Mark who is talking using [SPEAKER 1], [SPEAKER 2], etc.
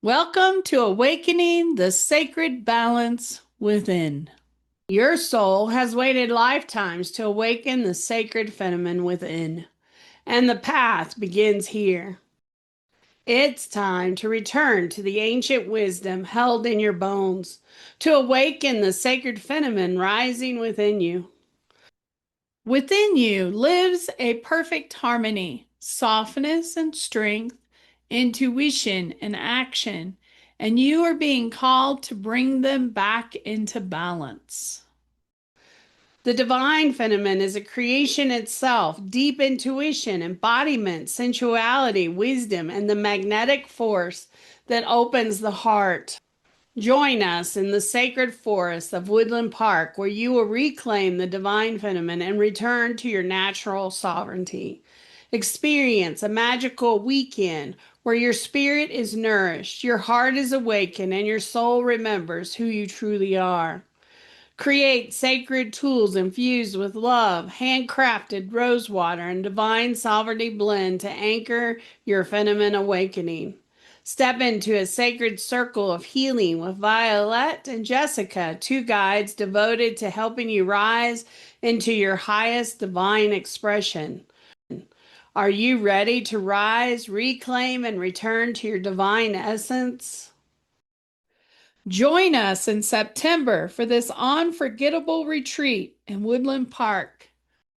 [SPEAKER 1] Welcome to Awakening the Sacred Balance Within. Your soul has waited lifetimes to awaken the sacred feminine within, and the path begins here. It's time to return to the ancient wisdom held in your bones, to awaken the sacred feminine rising within you. Within you lives a perfect harmony, softness and strength, intuition and action, and you are being called to bring them back into balance. The divine feminine is a creation itself, deep intuition, embodiment, sensuality, wisdom, and the magnetic force that opens the heart. Join us in the sacred forest of Woodland Park, where you will reclaim the divine feminine and return to your natural sovereignty. Experience a magical weekend where your spirit is nourished, your heart is awakened, and your soul remembers who you truly are. Create sacred tools infused with love, handcrafted rosewater, and divine sovereignty blend to anchor your feminine awakening. Step into a sacred circle of healing with Vialet and Jessica, two guides devoted to helping you rise into your highest divine expression. Are you ready to rise, reclaim, and return to your divine essence? Join us in September for this unforgettable retreat in Woodland Park.